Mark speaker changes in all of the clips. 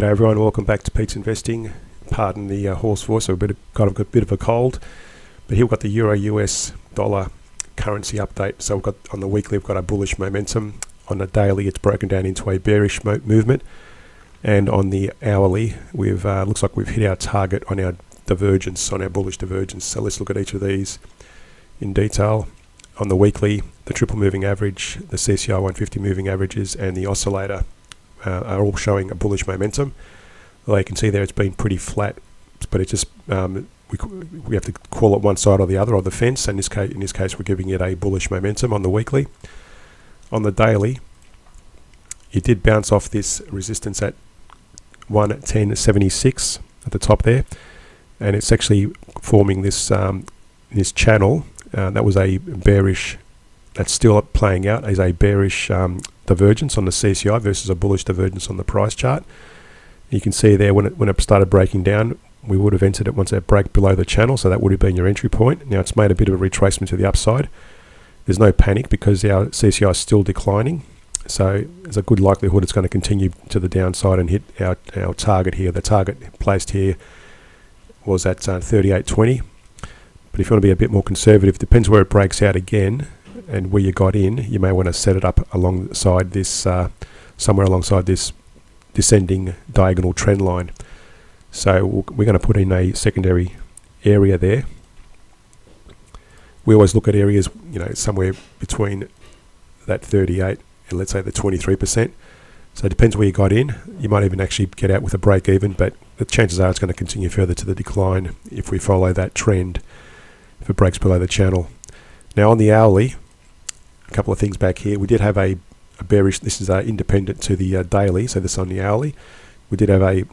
Speaker 1: G'day everyone, welcome back to Pete's Investing. Pardon the hoarse voice, I've got a bit of a cold. But here we've got the Euro US dollar currency update. So we've got on the weekly, we've got a bullish momentum. On the daily, it's broken down into a bearish movement. And on the hourly, we've looks like we've hit our target on our divergence, on our bullish divergence. So let's look at each of these in detail. On the weekly, the triple moving average, the CCI 150 moving averages, and the oscillator are all showing a bullish momentum. Well, you can see there it's been pretty flat, but it just we have to call it one side or the other of the fence. And in this case, we're giving it a bullish momentum on the weekly. On the daily, it did bounce off this resistance at 110.76 at the top there, and it's actually forming this this channel. That was a bearish. That's still playing out as a bearish divergence on the CCI versus a bullish divergence on the price chart. You can see there when it started breaking down, we would have entered it once it broke below the channel, so that would have been your entry point. Now it's made a bit of a retracement to the upside. There's no panic because our CCI is still declining, so there's a good likelihood it's going to continue to the downside and hit our target here. The target placed here was at 38.20. But if you want to be a bit more conservative, depends where it breaks out again and where you got in. You may want to set it up alongside this, somewhere alongside this descending diagonal trend line. So we're going to put in a secondary area there. We always look at areas, somewhere between that 38 and let's say the 23%. So it depends where you got in. You might even actually get out with a break even, but the chances are it's going to continue further to the decline if we follow that trend, if it breaks below the channel. Now on the hourly, a couple of things back here. We did have a bearish, this is independent to the daily, so this on the hourly. We did have a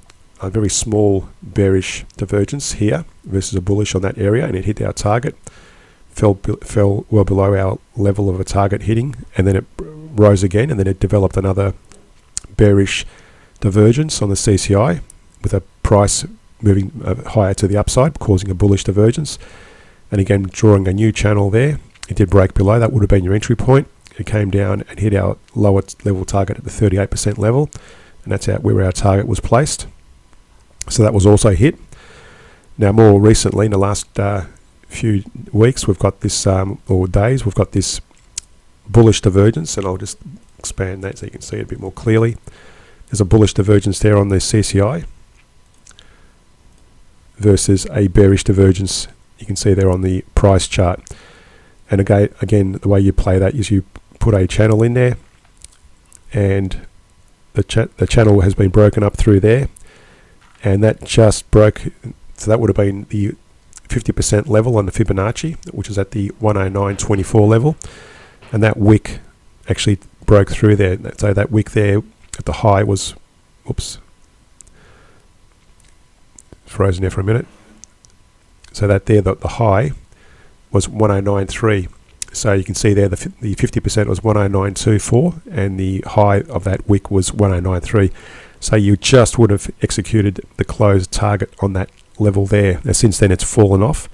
Speaker 1: very small bearish divergence here versus a bullish on that area, and it hit our target, fell well below our level of a target hitting, and then it rose again, and then it developed another bearish divergence on the CCI with a price moving higher to the upside, causing a bullish divergence. And again, drawing a new channel there. It did break below, that would have been your entry point. It came down and hit our lower level target at the 38% level, and that's where our target was placed. So that was also hit. Now more recently, in the last few weeks, we've got this, or days, we've got this bullish divergence, and I'll just expand that so you can see it a bit more clearly. There's a bullish divergence there on the CCI versus a bearish divergence you can see there on the price chart. And again, the way you play that is you put a channel in there, and the channel has been broken up through there, and that just broke. So that would have been the 50% level on the Fibonacci, which is at the 109.24 level, and that wick actually broke through there. So that wick there at the high was, oops, frozen there for a minute. So that there, the high was 109.3. So you can see there the 50% was 109.24, and the high of that wick was 109.3. So you just would have executed the closed target on that level there. Now since then it's fallen off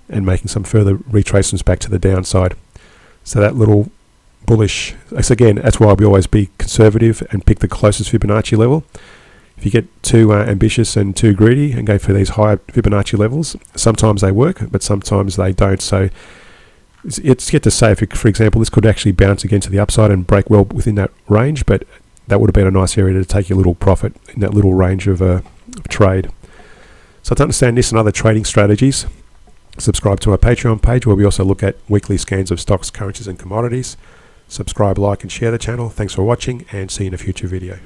Speaker 1: and making some further retracements back to the downside. So that little bullish, again, that's why we always be conservative and pick the closest Fibonacci level. If you get too ambitious and too greedy and go for these higher Fibonacci levels, sometimes they work, but sometimes they don't. So it's yet to say, for example, this could actually bounce again to the upside and break well within that range, but that would have been a nice area to take your little profit in that little range of trade. So to understand this and other trading strategies, subscribe to our Patreon page where we also look at weekly scans of stocks, currencies and commodities. Subscribe, like and share the channel. Thanks for watching, and see you in a future video.